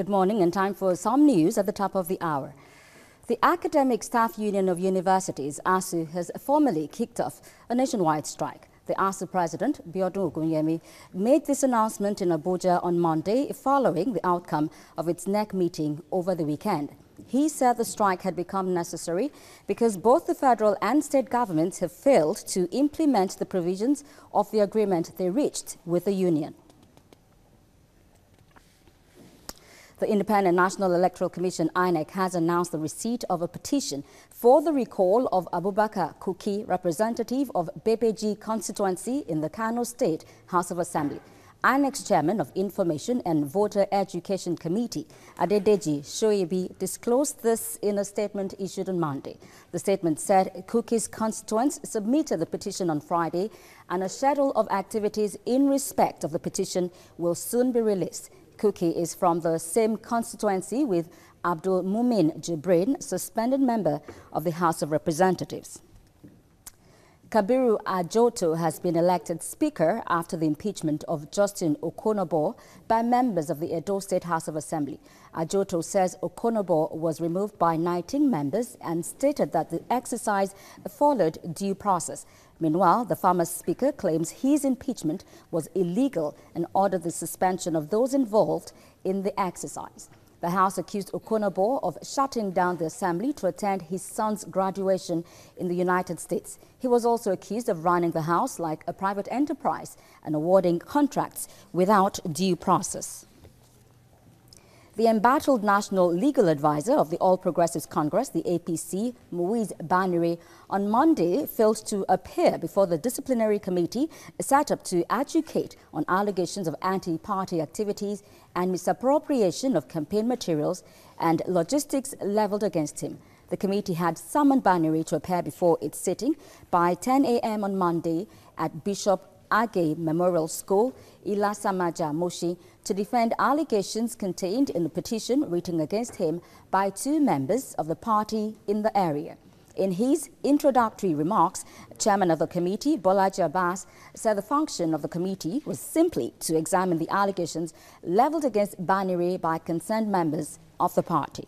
Good morning and time for some news at the top of the hour. The Academic Staff Union of Universities, ASU, has formally kicked off a nationwide strike. The ASU president, Biodun Ogunyemi, made this announcement in Abuja on Monday following the outcome of its NEC meeting over the weekend. He said the strike had become necessary because both the federal and state governments have failed to implement the provisions of the agreement they reached with the union. The Independent National Electoral Commission, INEC, has announced the receipt of a petition for the recall of Abubakar Kuki, representative of Bebeji constituency in the Kano State House of Assembly. INEC's chairman of Information and Voter Education Committee, Adedeji Shoebi, disclosed this in a statement issued on Monday. The statement said Kuki's constituents submitted the petition on Friday and a schedule of activities in respect of the petition will soon be released. Kuki is from the same constituency with Abdul Mumin Jibrin, suspended member of the House of Representatives. Kabiru Ajoto has been elected Speaker after the impeachment of Justin Okonobo by members of the Edo State House of Assembly. Ajoto says Okonobo was removed by 19 members and stated that the exercise followed due process. Meanwhile, the former Speaker claims his impeachment was illegal and ordered the suspension of those involved in the exercise. The House accused Okonobo of shutting down the Assembly to attend his son's graduation in the United States. He was also accused of running the House like a private enterprise and awarding contracts without due process. The embattled National Legal Advisor of the All Progressives Congress, the APC, Muiz Banire, on Monday failed to appear before the disciplinary committee set up to educate on allegations of anti-party activities and misappropriation of campaign materials and logistics leveled against him. The committee had summoned Banire to appear before its sitting by 10 a.m. on Monday at Bishop Age Memorial School, Ilasamaja Moshi, to defend allegations contained in the petition written against him by 2 members of the party in the area. In his introductory remarks, Chairman of the committee, Bolaji Abbas, said the function of the committee was simply to examine the allegations leveled against Banire by concerned members of the party.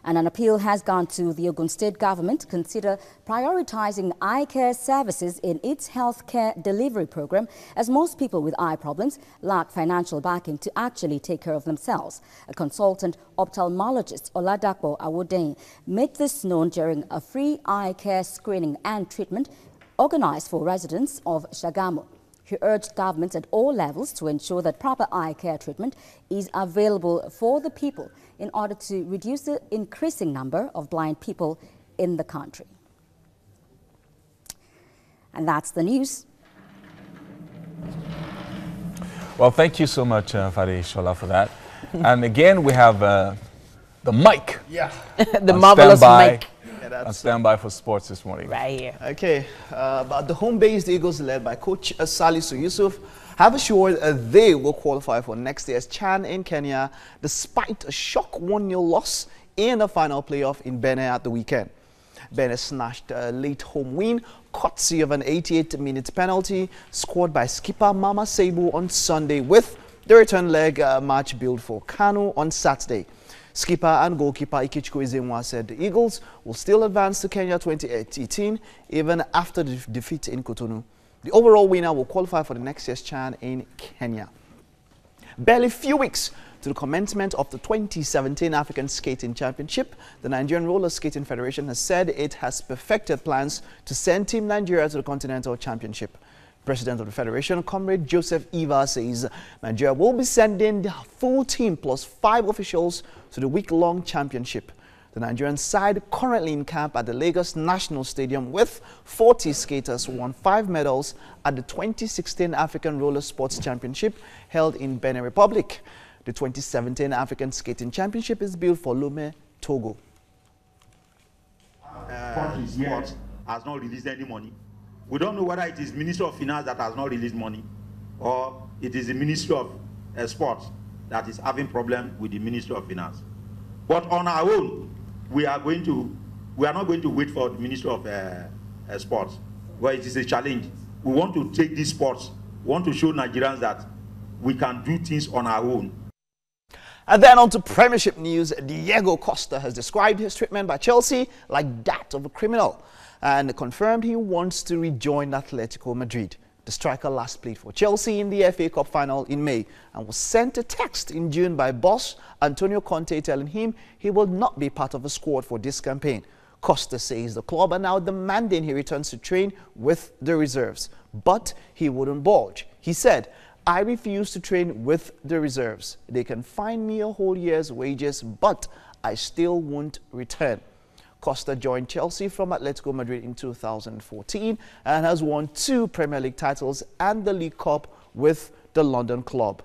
And an appeal has gone to the Ogun State government to consider prioritizing eye care services in its health care delivery program, as most people with eye problems lack financial backing to actually take care of themselves. A consultant ophthalmologist, Oladapo Awodein, made this known during a free eye care screening and treatment organized for residents of Shagamu. He urged governments at all levels to ensure that proper eye care treatment is available for the people in order to reduce the increasing number of blind people in the country. And that's the news. Well, thank you so much, Fadi Shola, for that. And again, we have the mic. Yeah. The marvelous mic. On standby for sports this morning. Right here. Okay, but the home-based Eagles, led by coach Salisu Yusuf, have assured they will qualify for next year's CHAN in Kenya, despite a shock 1-0 loss in the final playoff in Benin at the weekend. Benin snatched a late home win, courtesy of an 88-minute penalty scored by skipper Mama Seibu on Sunday, with the return leg match billed for Kano on Saturday. Skipper and goalkeeper Ikichukwu Ezenwa said the Eagles will still advance to Kenya 2018 even after the defeat in Cotonou. The overall winner will qualify for the next year's CHAN in Kenya. Barely few weeks to the commencement of the 2017 African Skating Championship, the Nigerian Roller Skating Federation has said it has perfected plans to send Team Nigeria to the Continental Championship. President of the Federation, Comrade Joseph Eva, says Nigeria will be sending the full team plus 5 officials to the week-long championship. The Nigerian side, currently in camp at the Lagos National Stadium with 40 skaters, won 5 medals at the 2016 African Roller Sports Championship held in Benin Republic. The 2017 African Skating Championship is built for Lome, Togo. Sports has not released any money. We don't know whether it is Ministry of Finance that has not released money or it is the Ministry of Sports that is having problem with the Ministry of Finance. But on our own, we are not going to wait for the Ministry of Sports, where it is a challenge. We want to take these sports, we want to show Nigerians that we can do things on our own. And then on to Premiership news. Diego Costa has described his treatment by Chelsea like that of a criminal and confirmed he wants to rejoin Atletico Madrid. The striker last played for Chelsea in the FA Cup final in May and was sent a text in June by boss Antonio Conte telling him he will not be part of the squad for this campaign. Costa says the club are now demanding he returns to train with the reserves, but he wouldn't budge. He said, "I refuse to train with the reserves. They can fine me a whole year's wages, but I still won't return." Costa joined Chelsea from Atletico Madrid in 2014 and has won 2 Premier League titles and the League Cup with the London club.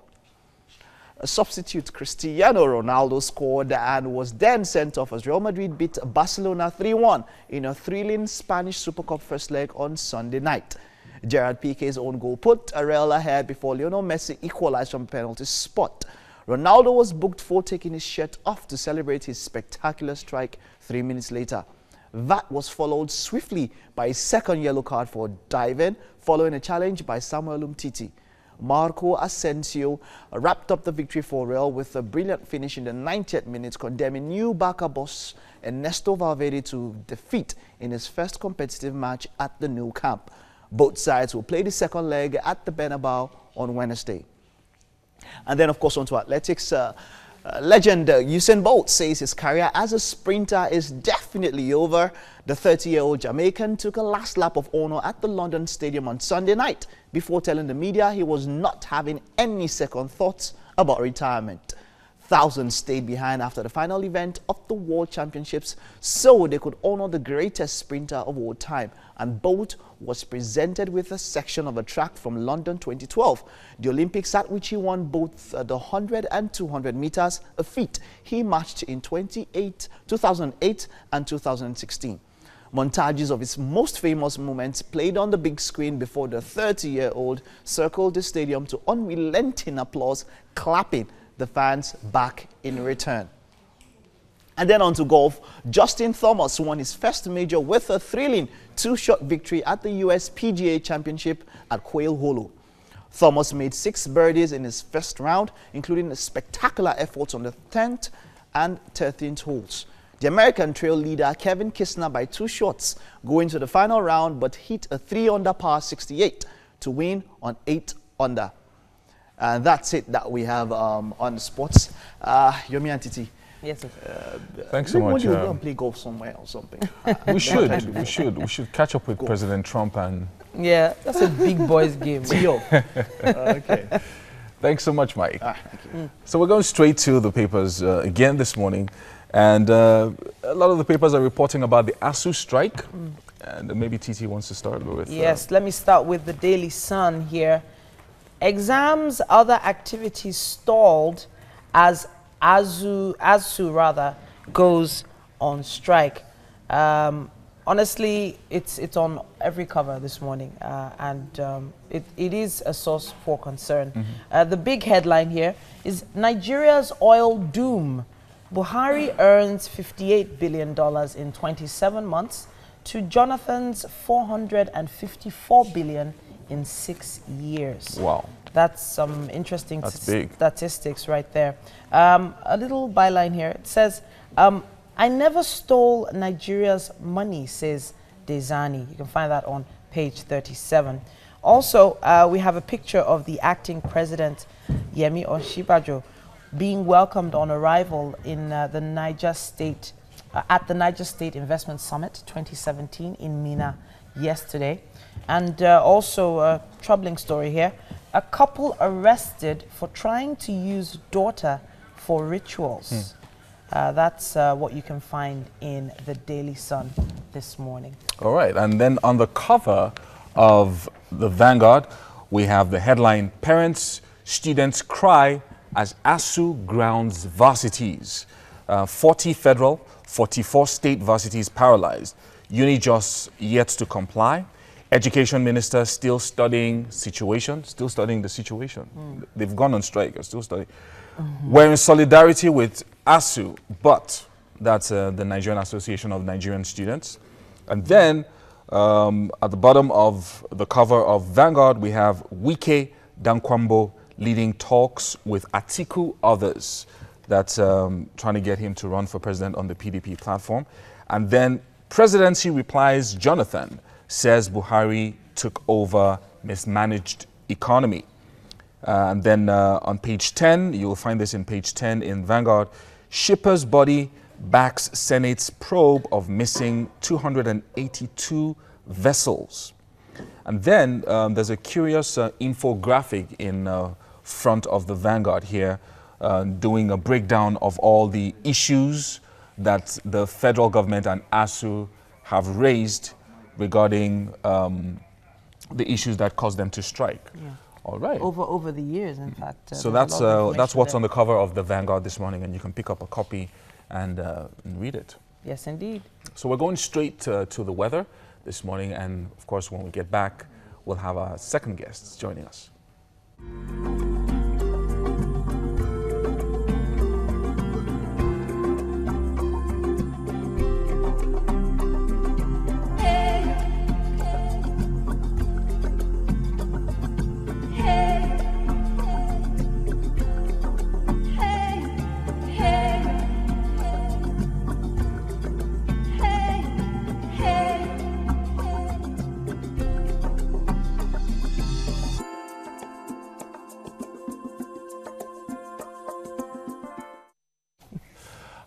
A substitute Cristiano Ronaldo scored and was then sent off as Real Madrid beat Barcelona 3-1 in a thrilling Spanish Super Cup first leg on Sunday night. Gerard Piqué's own goal put Real ahead before Lionel Messi equalized from penalty spot. Ronaldo was booked for taking his shirt off to celebrate his spectacular strike 3 minutes later. That was followed swiftly by a second yellow card for diving, following a challenge by Samuel Umtiti. Marco Asensio wrapped up the victory for Real with a brilliant finish in the 90th minute, condemning new Barca boss Ernesto Valverde to defeat in his first competitive match at the Nou Camp. Both sides will play the second leg at the Bernabeu on Wednesday. And then, of course, on to athletics. Legend Usain Bolt says his career as a sprinter is definitely over. The 30-year-old Jamaican took a last lap of honor at the London Stadium on Sunday night before telling the media he was not having any second thoughts about retirement. Thousands stayed behind after the final event of the World Championships so they could honor the greatest sprinter of all time. And Bolt was presented with a section of a track from London 2012, the Olympics at which he won both the 100 and 200 meters, a feat he matched in 2008 and 2016. Montages of his most famous moments played on the big screen before the 30-year-old circled the stadium to unrelenting applause, clapping the fans back in return. And then on to golf. Justin Thomas won his first major with a thrilling 2-shot victory at the US PGA Championship at Quail Hollow. Thomas made 6 birdies in his first round, including a spectacular effort on the 10th and 13th holes. The American trail leader Kevin Kisner by 2 shots going to the final round, but hit a 3-under par 68 to win on 8 under. And that's it that we have on sports. Yomi and Titi. Yes, sir. Thanks so much. Maybe we'll go and play golf somewhere or something. We should catch up with golf. President Trump and... Yeah, that's a big boys game. Okay. Thanks so much, Mike. Thank you. So we're going straight to the papers again this morning. And a lot of the papers are reporting about the ASU strike. And maybe Titi wants to start with... Yes, let me start with the Daily Sun here. Exams, other activities stalled as ASU goes on strike. Honestly, it's on every cover this morning, and it is a source for concern. The big headline here is Nigeria's oil doom. Buhari earns $58 billion in 27 months to Jonathan's $454 billion in 6 years. Wow. That's some interesting big. Statistics right there. A little byline here. It says, I never stole Nigeria's money, says Dezani. You can find that on page 37. Also, we have a picture of the acting president, Yemi Osinbajo, being welcomed on arrival in the Niger State, at the Niger State Investment Summit 2017 in Minna yesterday. And also a troubling story here. A couple arrested for trying to use daughter for rituals. That's what you can find in the Daily Sun this morning. All right. And then on the cover of the Vanguard, we have the headline, Parents, Students Cry as ASU Grounds Varsities. 40 federal, 44 state varsities paralyzed. UniJust yet to comply. Education Minister still studying the situation. They've gone on strike, are still studying. We're in solidarity with ASU, but that's the Nigerian Association of Nigerian Students. And then at the bottom of the cover of Vanguard, we have Wike Dankwambo leading talks with Atiku others. that's trying to get him to run for president on the PDP platform. And then presidency replies Jonathan says Buhari took over mismanaged economy. And then on page 10, you'll find this in page 10 in Vanguard, shipper's body backs Senate's probe of missing 282 vessels. And then there's a curious infographic in front of the Vanguard here, doing a breakdown of all the issues that the federal government and ASU have raised regarding the issues that caused them to strike. Yeah. All right. Over the years, in fact. So that's what's on the cover of the Vanguard this morning, and you can pick up a copy and read it. Yes, indeed. So we're going straight to the weather this morning, and of course, when we get back, we'll have our second guests joining us.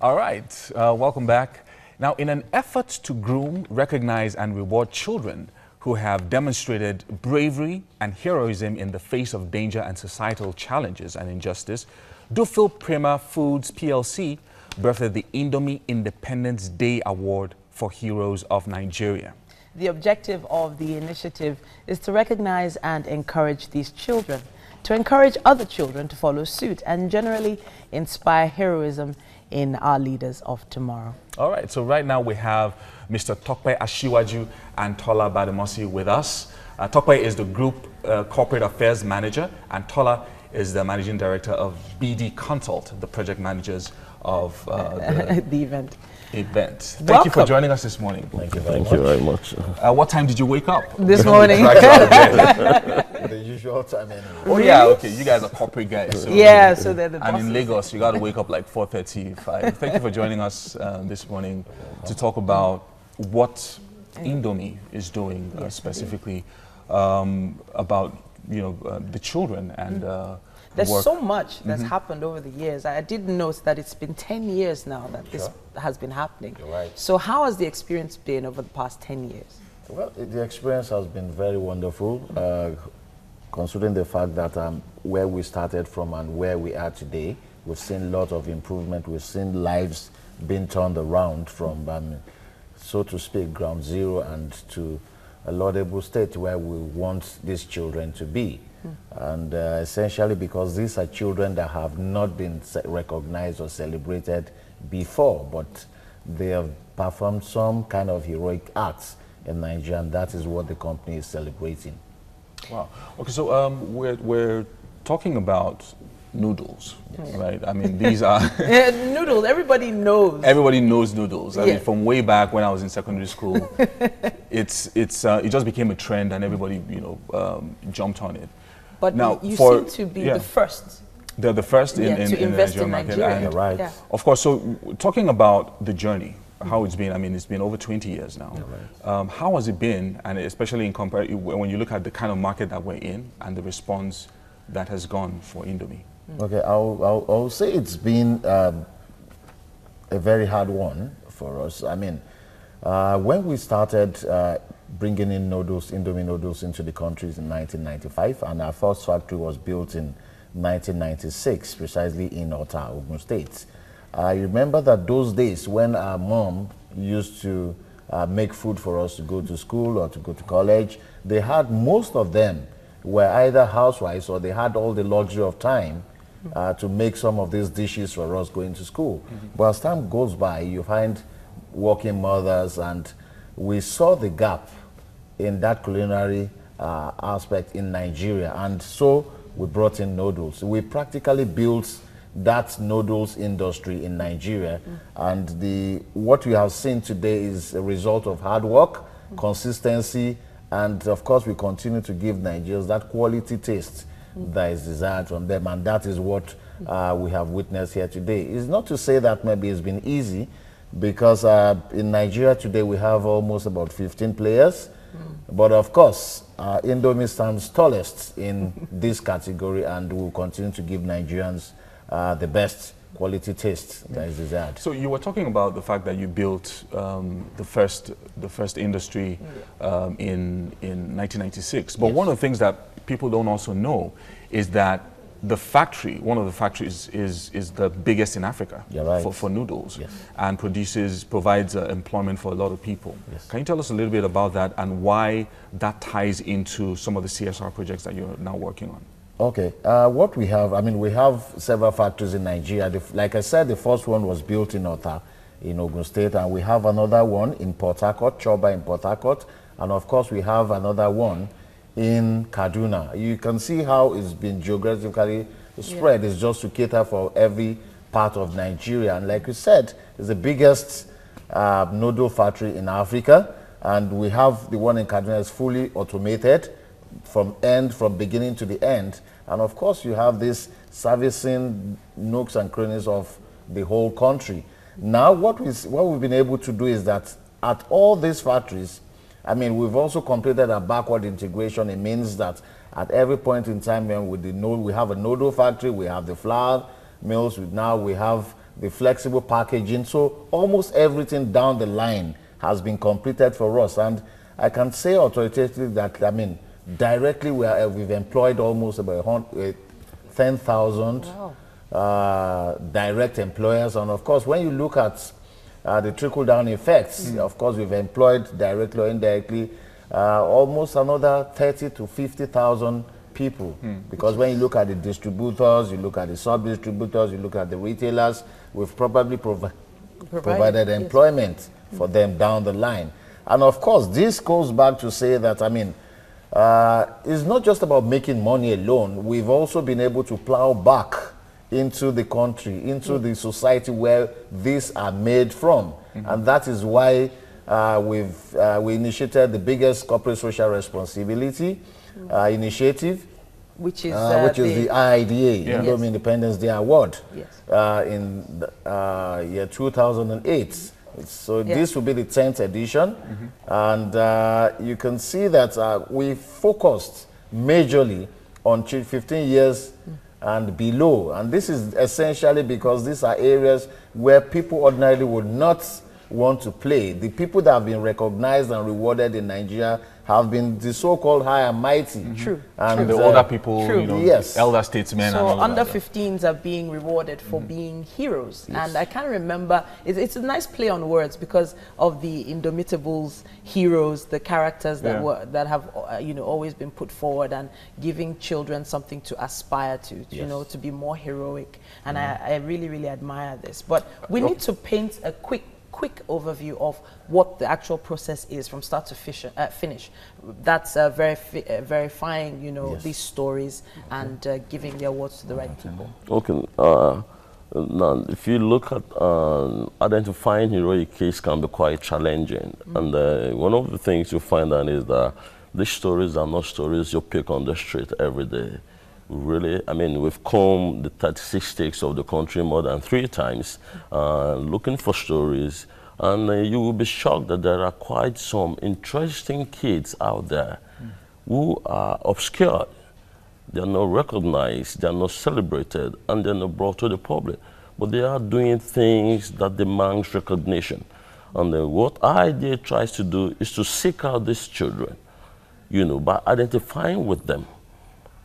All right, welcome back. Now, in an effort to groom, recognize, and reward children who have demonstrated bravery and heroism in the face of danger and societal challenges and injustice, Dufil Prima Foods PLC birthed the Indomie Independence Day Award for Heroes of Nigeria. The objective of the initiative is to recognize and encourage these children, to encourage other children to follow suit, and generally inspire heroism in our leaders of tomorrow. All right, so right now we have Mr. Tokpe Ashiwaju and Tola Bademosi with us. Tokpe is the Group Corporate Affairs Manager, and Tola is the Managing Director of BD Consult, the project managers of the event. Thank you for joining us this morning. Thank you very much. What time did you wake up? This morning. The usual time anyway. Oh yeah, okay. You guys are corporate guys. So yeah, so they're the bosses. And in Lagos, you got to wake up like 4:35. Thank you for joining us this morning to talk about what Indomie is doing specifically about the children and. There's so much that's happened over the years. I did note that it's been 10 years now that this has been happening. You're right. So how has the experience been over the past 10 years? Well, the experience has been very wonderful, considering the fact that where we started from and where we are today, we've seen a lot of improvement. We've seen lives being turned around from, so to speak, ground zero and to a laudable state where we want these children to be. And essentially because these are children that have not been recognized or celebrated before, but they have performed some kind of heroic acts in Nigeria, and that is what the company is celebrating. Wow. Okay, so we're talking about noodles, right? I mean, these are noodles. Everybody knows. Everybody knows noodles. I mean, from way back when I was in secondary school, it just became a trend, and everybody jumped on it. But now, you seem to be the first. They're the first to in invest the Nigerian in market. Nigeria. And right. Of course, so talking about the journey, how it's been, I mean, it's been over 20 years now. Right. How has it been, and especially in when you look at the kind of market that we're in and the response that has gone for Indomie? Okay, I'll say it's been a very hard one for us. I mean, when we started bringing in noodles, Indomie noodles into the country in 1995, and our first factory was built in 1996, precisely in Ota, Ogun State. I remember that those days when our mom used to make food for us to go to school or to go to college, they had, most of them were either housewives or they had all the luxury of time to make some of these dishes for us going to school. But as time goes by, you find working mothers, and we saw the gap in that culinary aspect in Nigeria, and so we brought in noodles. We practically built that noodles industry in Nigeria, and what we have seen today is a result of hard work, consistency, and of course we continue to give Nigerians that quality taste that is desired from them, and that is what we have witnessed here today. It's not to say that maybe it's been easy, because in Nigeria today we have almost about 15 players. But of course, Indomie stands tallest in this category and will continue to give Nigerians the best quality taste that is desired. So you were talking about the fact that you built the first industry in 1996. But one of the things that people don't also know is that the factory, one of the factories is the biggest in Africa for noodles, and provides employment for a lot of people. Can you tell us a little bit about that and why that ties into some of the CSR projects that you're now working on? Okay, what we have, I mean, we have several factories in Nigeria. Like I said, the first one was built in Ota, in Ogun State, and we have another one in Port Harcourt, Choba in Port Harcourt, and of course we have another one in Kaduna. You can see how it's been geographically spread. It's just to cater for every part of Nigeria. And like you said, it's the biggest noodle factory in Africa, and we have the one in Kaduna is fully automated from beginning to the end. And of course, you have this servicing nooks and crannies of the whole country. Now, what we've been able to do is that at all these factories, I mean, we've also completed a backward integration. It means that at every point in time, when we have a noodle factory, we have the flour mills, now we have the flexible packaging. So almost everything down the line has been completed for us. And I can say authoritatively that, I mean, directly we've employed almost about 10,000 direct employers. And of course, when you look at the trickle-down effects, of course, we've employed directly or indirectly almost another 30,000 to 50,000 people. Because when you look at the distributors, you look at the sub-distributors, you look at the retailers, we've probably provided employment for them down the line. And of course, this goes back to say that, I mean, it's not just about making money alone. We've also been able to plow back into the country, into the society where these are made from. And that is why we initiated the biggest corporate social responsibility initiative, which is the IIDA, Indomie Independence Day Award, in the year 2008. So this will be the 10th edition, and you can see that we focused majorly on 15 years and below. And this is essentially because these are areas where people ordinarily would not want to play. The people that have been recognized and rewarded in Nigeria have been the so-called high and mighty. True. And the older people, you know, elder statesmen. So and under 15s are being rewarded for being heroes. And I can't remember, it's a nice play on words because of the Indomitables heroes, the characters that have you know, always been put forward, and giving children something to aspire to, you know, to be more heroic. And I really, really admire this. But we need to paint a quick overview of what the actual process is from start to finish. That's verifying, you know, these stories and giving the awards to the right people. Okay. Now, if you look at identifying heroic case can be quite challenging. And one of the things you find out is that these stories are not stories you pick on the street every day. Really, I mean, we've combed the 36 states of the country more than 3 times looking for stories, and you will be shocked that there are quite some interesting kids out there who are obscured. They are not recognized, they are not celebrated, and they're not brought to the public. But they are doing things that demand recognition. And what IIDA tries to do is to seek out these children, you know, by identifying with them,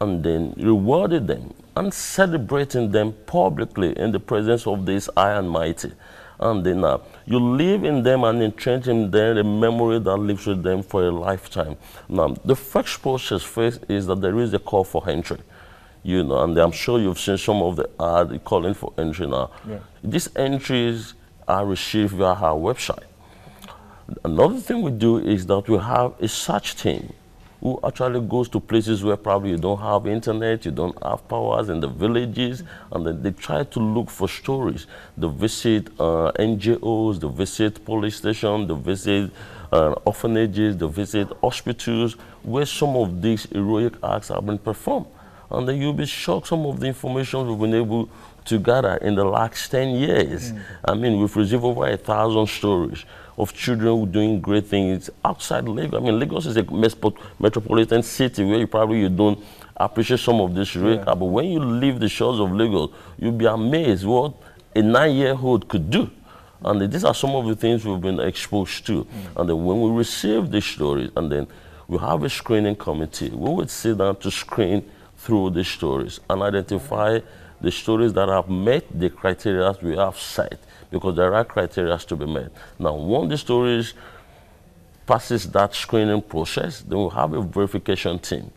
and then rewarding them and celebrating them publicly in the presence of this high and mighty. And then you live in them and entrench in them a memory that lives with them for a lifetime. Now, the first process first is that there is a call for entry. You know, and I'm sure you've seen some of the ad calling for entry now. These entries are received via our website. Another thing we do is that we have a search team who actually goes to places where probably you don't have internet, you don't have powers in the villages, and then they try to look for stories. They visit NGOs, they visit police stations, they visit orphanages, they visit hospitals where some of these heroic acts have been performed. And then you'll be shocked some of the information we've been able together in the last 10 years. I mean, we've received over 1,000 stories of children who are doing great things outside Lagos. I mean, Lagos is a metropolitan city where you don't appreciate some of this rate, but when you leave the shores of Lagos, you'll be amazed what a 9-year-old could do. And these are some of the things we've been exposed to. And then when we receive these stories, and then we have a screening committee, we would sit down to screen through the stories and identify the stories that have met the criteria we have set, because there are criteria to be met. Now, once the stories passes that screening process, then we'll have a verification team.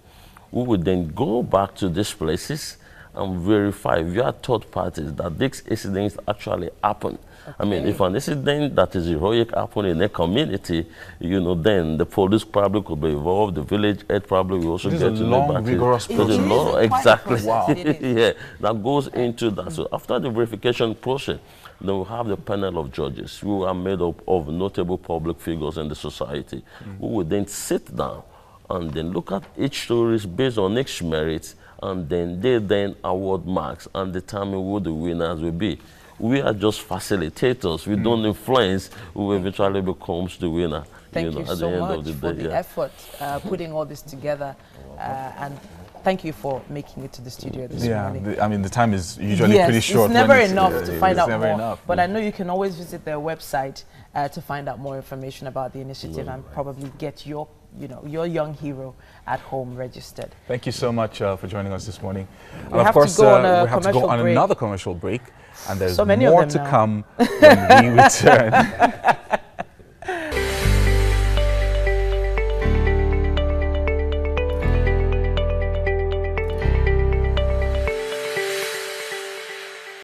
We would then go back to these places and verify via third parties that these incidents actually happen. Okay. I mean, if an incident that is heroic happen in a community, then the police probably could be involved, the village head probably will also get to know about it. Rigorous process. Exactly. Wow. Yeah, that goes into that. So after the verification process, then we have the panel of judges who are made up of notable public figures in the society, who would then sit down and then look at each story based on its merits, and then they award marks and determine who the winners will be. We are just facilitators. We don't influence who eventually becomes the winner. Thank you so much for the effort putting all this together, and thank you for making it to the studio this morning. I mean, the time is usually pretty short. It's never enough to find out more. But I know you can always visit their website to find out more information about the initiative and probably get your young hero at home registered. Thank you so much for joining us this morning. And of course, we have to go on another commercial break, and there's more to come when we return.